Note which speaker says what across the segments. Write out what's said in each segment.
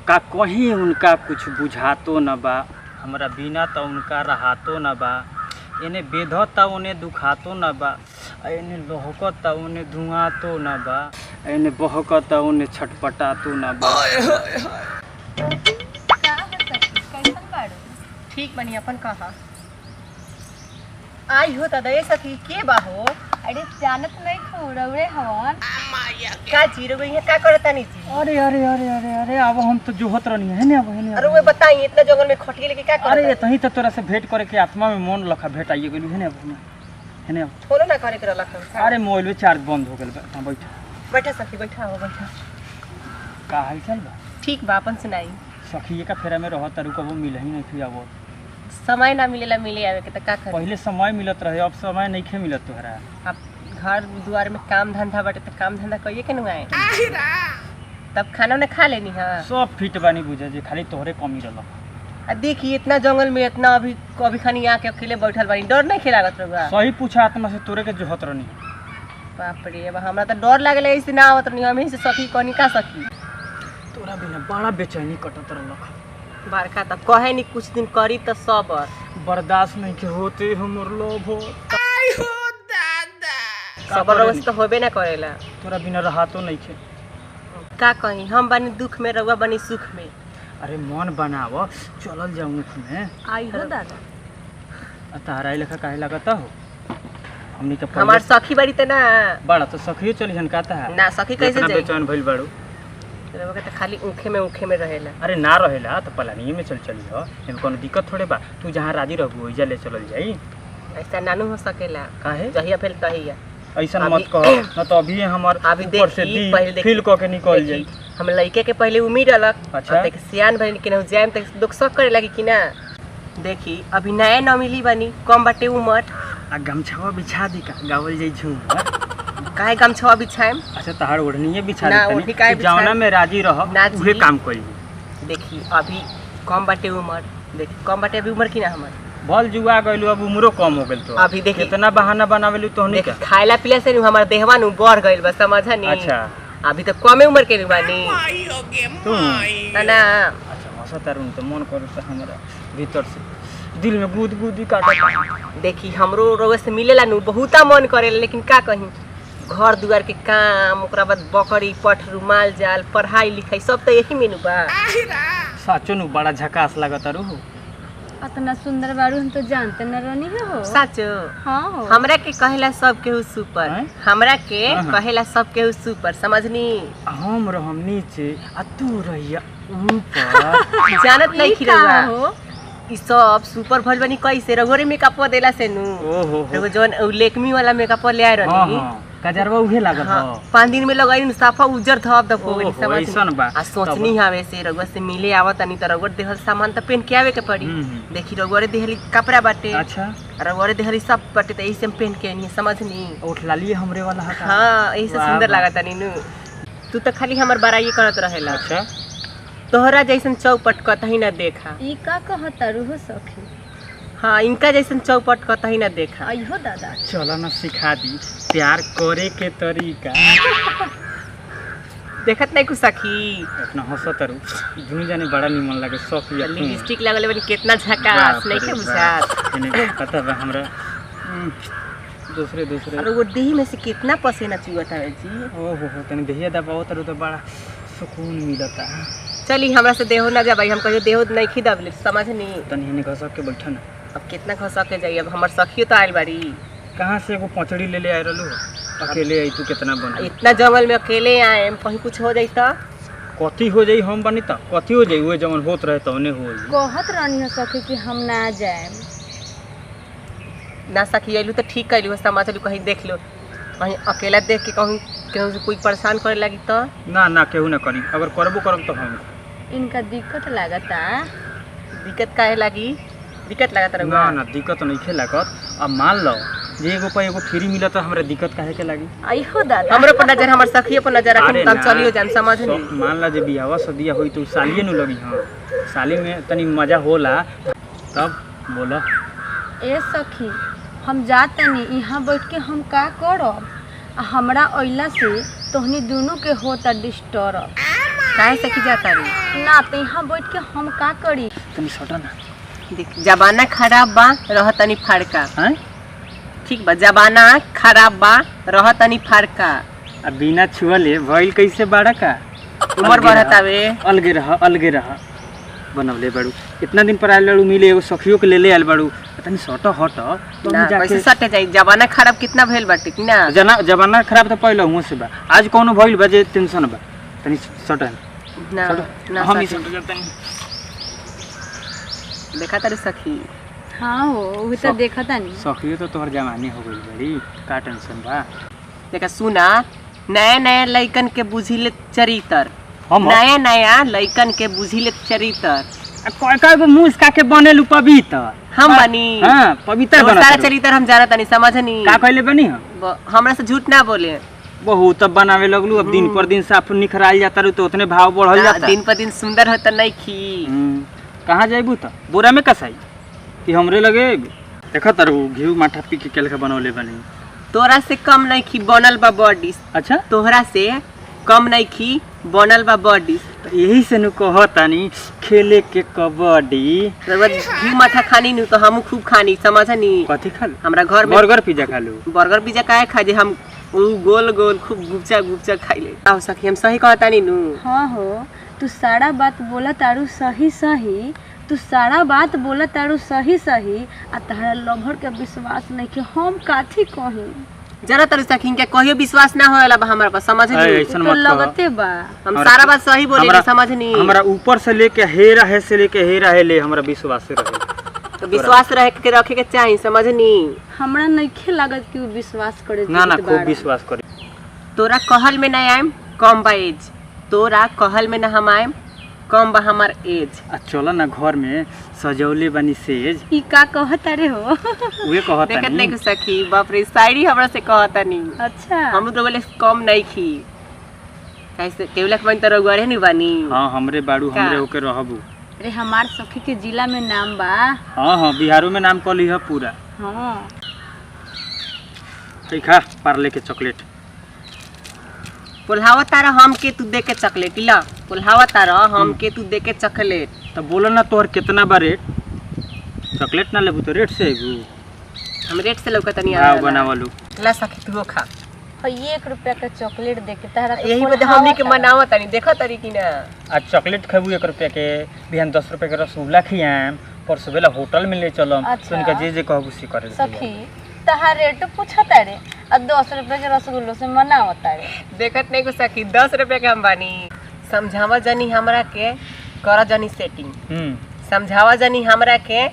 Speaker 1: का कहीं उनका कुछ बुझातो न बा, हमरा बिना तो उनका रहातो न बा। इन्हें बेधता उन्हें दुखातो न बा, इन्हें लहकता उन्हें धुआतो न बा, इन्हें बहकता उन्हें छटपटातो न बा।
Speaker 2: ठीक बनी अपन कहा आई हो दादा ये सखी के बा हो।
Speaker 3: अरे जानत नहीं खौरौरे हवन
Speaker 2: का जीरो गई है का करता नहीं जी।
Speaker 1: अरे अरे अरे अरे अरे अब हम तो जोहत रहनी है ना। अब
Speaker 2: अरे वो बताइए इतना जंगल में खटिए लेके क्या करता।
Speaker 1: अरे तही तो तोरा से भेंट करे के आत्मा में मन लखा भेंट आइए गेलू है ना।
Speaker 2: फोनो ना करे के रखन।
Speaker 1: अरे मोबाइल में चार्ज बंद हो गेल बा। हां बैठ
Speaker 2: बैठा सखी बैठा हो बैठा।
Speaker 1: का हाल चाल बा?
Speaker 2: ठीक बा अपन सुनाई।
Speaker 1: सखी का फेरा में रहत तारू कबो मिल ही नहीं थी। अब
Speaker 2: समय ना मिलेला मिले आवे के त का करे।
Speaker 1: पहले समय मिलत रहे, अब समय नहीं खे मिलत तोहरा।
Speaker 2: अब घर द्वार में काम धंधा बाटे त काम धंधा कइए के नुआए। तब खाना ने खा लेनी हां।
Speaker 1: सब फिट बानी बुझे जे खाली तोहरे कमी रहल।
Speaker 2: आ देखिए इतना जंगल में इतना अभी कभी खानी आके अकेले बैठल बानी डर नहीं खेलागत रहुआ।
Speaker 1: सही पूछा आत्मा से तोरे के जोहत रहनी।
Speaker 2: बाप रे अब हमरा त डर लागले ऐसे ना आवत नहीं। हम ही से सखी कनी का सखी
Speaker 1: तोरा बिना बड़ा बेचैनी कटत रहल।
Speaker 2: बरखा त कहे नहीं कुछ दिन करी त सबर
Speaker 1: बर्दाश्त नहीं के होते हमर लोभ हो।
Speaker 2: सबर अवस्था तो होबे ना करेला।
Speaker 1: तोरा बिना रहातो नहीं खे।
Speaker 2: का कहीं हम बनी दुख में रहुआ बनी सुख में।
Speaker 1: अरे मन बनाव चलल जाऊं मुख में।
Speaker 2: आई हो दादा
Speaker 1: तारा लेखा काहे लगता हो। हमनी के
Speaker 2: हमार सखी बड़ी त ना
Speaker 1: बड़ा तो सखियो चली हन कहता है
Speaker 2: ना सखी कैसे जाई।
Speaker 1: बेचैन भइल बाड़ू
Speaker 2: रहुआ के त खाली ऊखे में रहेला।
Speaker 1: अरे ना रहेला तो पलानी में चली हो। एमे कोनो दिक्कत थोड़े बा। तू जहां राजी रहबू ओइजा ले चलल जाई।
Speaker 2: ऐसा नानू हो सकेला
Speaker 1: काहे
Speaker 2: जहिया फेल तहिया।
Speaker 1: ऐसा मत कहो न तो अभी हमर ऊपर से दी फील क के निकल जाई।
Speaker 2: हम लइके के पहले उम्मीद अलग।
Speaker 1: अच्छा
Speaker 2: देख सियान भइल कि न जाम त दुख शक करे लगी कि ना। देखी अभी नया न मिली बनी कम बाटे उमर।
Speaker 1: आ गमछावा बिछा दी का गावल जाई झूम।
Speaker 2: काहे गमछवा बिछाएम।
Speaker 1: अच्छा तहार ओढ़नीए बिछा
Speaker 2: ना,
Speaker 1: दे
Speaker 2: ओढ़नी काहे
Speaker 1: तनी जौना में राजी रह
Speaker 2: ना
Speaker 1: उहे
Speaker 2: जी।
Speaker 1: काम करी।
Speaker 2: देखी अभी कम बाटे उमर। देखी कम बाटे अभी उमर की ना हमर
Speaker 1: भल जुआ गइलू अब उम्रो कम हो गेल तो।
Speaker 2: अभी देखी
Speaker 1: कितना बहाना बनावेलू तोहनी
Speaker 2: देख
Speaker 1: का।
Speaker 2: खाइला पिला से नु हमर देहवा नु बढ़ गइल बा समझनी।
Speaker 1: अच्छा
Speaker 2: अभी तो कमे उम्र के नु बानी
Speaker 1: तू
Speaker 2: ना।
Speaker 1: अच्छा मसा तारून तो मन करू त हमरा भीतर से दिल में गुदगुदी काटता।
Speaker 2: देखी हमरो रोग से मिलेला नु बहुता मन करेला लेकिन का कहीं घर दुआर के काम ओकरा बाद बकरी पठरू माल जाल पढ़ाई लिखाई सब तो यही में नु बा।
Speaker 1: साचो नु बड़ा झकास लागत रू।
Speaker 3: इतना सुंदर बारू हम तो जानते न रहनी हो।
Speaker 2: सच
Speaker 3: हाँ हो।
Speaker 2: हमरा के कहेला सब केहू सुपर।
Speaker 1: हैं?
Speaker 2: हमरा के
Speaker 1: हाँ।
Speaker 2: कहेला सब केहू सुपर समझनी।
Speaker 1: हम रहम नीचे आ तू रहिया ऊपर।
Speaker 2: जानत नहीं
Speaker 3: ई का
Speaker 2: खिरवा
Speaker 3: हो।
Speaker 2: ई सब सुपर भइल बनी कैसे रघोरे मेकअप देला से नु।
Speaker 1: ओहो
Speaker 2: एगो जौन लेकमी वाला मेकअप ले आय
Speaker 1: हां
Speaker 2: रहनी।
Speaker 1: हां कजरवा उहे लागत
Speaker 2: हाँ,
Speaker 1: हो।
Speaker 2: 5 दिन में लगाई नु साफा उजर धप धप हो गई
Speaker 1: ओहो,
Speaker 2: समझ।
Speaker 1: ऐसन बा।
Speaker 2: आ सोचनी हवे से रघुआ से मिले आवत नहीं त रघुआ देहल सामान त पहन के आवे के पड़ी। देखी रघुआ देहली कपड़ा बाटे।
Speaker 1: अच्छा
Speaker 2: रघुआ देहली सब बाटे त एही से हम पहन के नहीं समझनी।
Speaker 1: उठ लाली हमरे वाला हका।
Speaker 2: हां एही से
Speaker 1: वाह,
Speaker 2: सुंदर
Speaker 1: वाह।
Speaker 2: लागत नहीं नु। तू त खाली हमर बड़ाई करत रहेला।
Speaker 1: अच्छा
Speaker 2: तोहरा जैसन चौपट कतही ना देखा।
Speaker 3: ई का कहता हो सखी।
Speaker 2: हाँ इनका जैसन चौपट कतही ना देखा।
Speaker 3: आई हो दादा
Speaker 1: चलो ना सिखा दी प्यार करे के तरीका।
Speaker 2: देखत नहीं कुछ सखी
Speaker 1: इतना हंसत रू दुनी जाने बड़ा निमन लागे सब या
Speaker 2: लिपस्टिक लगल बनी कितना झकास नहीं के बुझात।
Speaker 1: इन्हें पता बा हमरा दूसरे
Speaker 2: और वो देह में से कितना पसीना चुअता है जी।
Speaker 1: ओहो हो तनी देहिया दबाओ तरु तो बड़ा सुकून मिलता।
Speaker 2: चली हमरा से देहो ना जा भाई हम कहियो देहो नहीं खिदब समझनी।
Speaker 1: तनी हिने घसक के बैठा ना।
Speaker 2: अब कितना खसा के जाइए अब हमर सखियो तो आइल बाड़ी।
Speaker 1: कहाँ से एगो पचड़ी ले आए रहलू अकेले आई तू कितना बन।
Speaker 2: इतना जंगल में अकेले आए कहीं कुछ हो जाई त
Speaker 1: कथी हो जाई हम बनी त कथी हो जाई वो जवन होत रहे तवने हो जाई।
Speaker 3: कहत रहनी हो सखी कि हम ना जाए।
Speaker 2: ना सखी आइलू तो ठीक कैलू समाचार कहीं देख लो कहीं अकेला देख के कहीं केहू से कोई परेशान करे लगी तो
Speaker 1: ना ना केहू ना करी अगर करबो करब तो हम।
Speaker 3: इनका दिक्कत लागता।
Speaker 2: दिक्कत काहे लगी दिक्कत लागत रहुआ।
Speaker 1: ना ना दिक्कत नहीं खे लागत। अब मान लो जे एगो पे एगो फ्री मिलत हमरा दिक्कत काहे के लागी।
Speaker 3: आई हो दादा
Speaker 2: हमरो पर नजर हमर सखियो पर नजर रखी
Speaker 1: अरे
Speaker 2: तब
Speaker 1: ना,
Speaker 2: चलियो जान समझ
Speaker 1: सब
Speaker 2: नहीं।
Speaker 1: मान ला जे बियाह सदिया होई तो सालिए नु लगी। हां साली में तनी मजा होला तब बोला।
Speaker 3: ए सखी हम जातनी यहाँ बैठ के हम का करब। हमरा अइला से तोहनी दोनों के होता डिस्टर्ब।
Speaker 2: काहे सखी जाता रे?
Speaker 3: ना तो यहाँ बैठ के हम का करी?
Speaker 1: तनी सटा ना।
Speaker 2: देख जमाना खराब बा, रह तनी फड़का।
Speaker 1: हैं?
Speaker 2: ठीक बा, जमाना खराब बा, रह तनी फड़का।
Speaker 1: अब बिना छुअले भइल कैसे बाड़ा का?
Speaker 2: उम्र बढ़तावे।
Speaker 1: अलगे रह बनवले बाड़ू। इतना दिन पर आयल बाड़ू मिले, एगो सखियों के ले ले आयल बाड़ू। तनी सटा हट
Speaker 2: ना कैसे सटे जाई? जमाना खराब कितना भइल बाटे कि ना?
Speaker 1: जमाना खराब तो पहले हुआ से बा, आज कौनो भइल बा जे टेंशन बा। तनी सटा
Speaker 2: ना ना
Speaker 1: हम ही
Speaker 2: सटे।
Speaker 1: सट जातनी।
Speaker 2: देखा तारे सखी?
Speaker 3: हाँ हो वो तो देखा था नहीं।
Speaker 1: सखियो तो तोहर जमाने हो गइल बड़ी, का टेंशन बा?
Speaker 2: देखा सुना, नया नया लइकन के बुझिले चरित्र।
Speaker 1: हम
Speaker 2: नया नया लइकन के बुझिले चरित्र।
Speaker 1: काय गो मुंह इसका के बनेलु पवित्र।
Speaker 2: हम बनी।
Speaker 1: हां पवित्र
Speaker 2: तो
Speaker 1: बना।
Speaker 2: सारा चरित्र हम जाना तनी, समझनी?
Speaker 1: का कहले बनी हम?
Speaker 2: हमरा से झूठ ना बोले।
Speaker 1: बहुत अब बनावे लगलू, अब दिन पर दिन साफ निखराल जाता रू तो उतने भाव बढ़ल जाता।
Speaker 2: दिन पर दिन सुंदर होता नहीं खी।
Speaker 1: कहाँ जाइबू त? बोरा में कसाई कि हमरे लगे? देखा तारू घी माठा पी के केल के बनवले बनी।
Speaker 2: तोरा से कम नहीं खी बनल बा बॉडी।
Speaker 1: अच्छा
Speaker 2: तोहरा से कम नहीं खी बनल बा बॉडी।
Speaker 1: यही से नु कहतानी खेले के कबड्डी।
Speaker 2: घी मठा खानी नु तो हम खूब खानी, समझनी?
Speaker 1: कथी खालू?
Speaker 2: हमरा घर में
Speaker 1: बर्गर पिज्जा खालू।
Speaker 2: बर्गर पिज्जा काहे खा जे? हम गोल गोल खूब गुपचा गुपचा खाइले। आओ सखी हम सही कहतानी नु?
Speaker 3: हाँ हो, तू सारा बात बोला तारू सही सही। तू सारा बात बोला तारू सही सही। आ तारा लभर के विश्वास नहीं के हम काथी कही?
Speaker 2: जरा तरह सखी के कहियो विश्वास ना होएला बा हमरा पर, समझनी?
Speaker 1: ऐसन
Speaker 3: तो
Speaker 1: मत कह।
Speaker 3: लगते बा।
Speaker 2: हम सारा बात सही बोले, समझनी?
Speaker 1: हमरा ऊपर से लेके हेरा है से लेके हेरा है ले हमरा विश्वास से रहे।
Speaker 2: तो विश्वास रहे के रखे के चाहिए, समझनी?
Speaker 3: हमरा नइखे लागत कि उ विश्वास करे।
Speaker 1: ना ना खूब विश्वास करे।
Speaker 2: तोरा कहल में ना आएम, कम बा एज। तोरा कहल में ना हम आएम, कम बा हमार एज।
Speaker 1: आ चलो ना घर में सजौले बनी सेज।
Speaker 3: ई का कहता रे हो?
Speaker 1: उहे कहता
Speaker 2: देखत
Speaker 1: नहीं।
Speaker 2: नहीं सखी, बाप रे शायरी हमरा से कहता नहीं।
Speaker 3: अच्छा
Speaker 2: हम तो बोले कम नहीं खी। कैसे केवलक मन तो रगुआरे नहीं बानी।
Speaker 1: हां हमरे बाड़ू,
Speaker 2: का?
Speaker 1: हमरे होके रहबू।
Speaker 3: अरे हमार सखी के जिला में नाम बा।
Speaker 1: हां हां बिहारो में नाम कली है पूरा।
Speaker 3: हाँ
Speaker 1: ठीक है पार्ले के चॉकलेट।
Speaker 2: पुल्हावा तारा हम के तू दे के चॉकलेट ला। पुल्हावा तारा हम के तू दे के चॉकलेट।
Speaker 1: तो बोलो ना तोहर कितना बा रेट? चॉकलेट ना लेबू तो रेट से आइबू।
Speaker 2: हम रेट से लौकत नहीं
Speaker 1: भाव बनावलू।
Speaker 2: ला सखी तू खा।
Speaker 3: और 1 रुपया का चॉकलेट दे के तारा तो
Speaker 2: यही बदे हमनी के मनावा तनी, देखा तरी की ना?
Speaker 1: आज चॉकलेट खेबू 1 रुपया के, बिहान 10 रुपया के रसगुल्ला खियाम, परसों बेला होटल में ले चलम।
Speaker 3: अच्छा।
Speaker 1: तुनका जे कहबू सी करे।
Speaker 3: सखी तहार रेट पूछता रे और 10 रुपया के रसगुल्लो से मनावता रे।
Speaker 2: देखत नहीं को सखी 10 रुपया के हम बानी। समझावा जानी हमरा के, करा जानी सेटिंग। समझावा जानी हमरा के,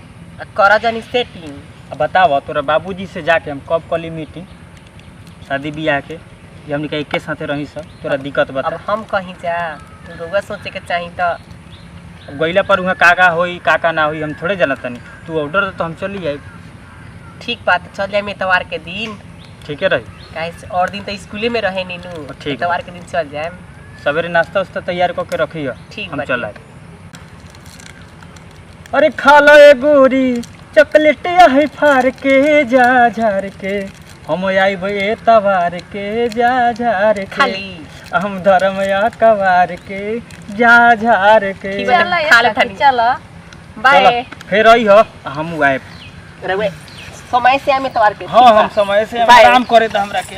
Speaker 2: करा जानी सेटिंग।
Speaker 1: अब बताओ तोरा बाबूजी से जाके हम कब कली मीटिंग शादी ब्याह के, ये हमनी के एके साथे रही सब। तोरा दिक्कत बता।
Speaker 2: अब हम कहीं जा, तू रोगा सोचे के चाही तो
Speaker 1: गइला पर उहाँ काका होई काका ना होई हम थोड़े जानत तनी। तू ऑर्डर दे तो हम चली जाए।
Speaker 2: ठीक बात, चल जाए इतवार के दिन।
Speaker 1: ठीक है रही।
Speaker 2: काहे और दिन तो स्कूले में रहे नीनू।
Speaker 1: ठीक।
Speaker 2: इतवार के दिन चल जाए।
Speaker 1: सवेरे नाश्ता उस्ता तैयार करके रखी है।
Speaker 2: ठीक
Speaker 1: हम
Speaker 2: बा,
Speaker 1: चल आए। अरे खा लो ए गोरी चॉकलेट है फार के जा झार के, हम आइब ए तवार के जा झार के,
Speaker 2: खाली
Speaker 1: हम धर्म या कवार के जा झार के।
Speaker 2: ठीक बा।
Speaker 3: चल
Speaker 2: खा ले
Speaker 3: सखी
Speaker 2: थाली।
Speaker 3: चल।
Speaker 2: बाय।
Speaker 1: फिर आई हो हम आए।
Speaker 2: रवे समय से आमे इतवार के।
Speaker 1: हाँ हम समय से
Speaker 2: बाय।
Speaker 1: काम करे तो हमरा के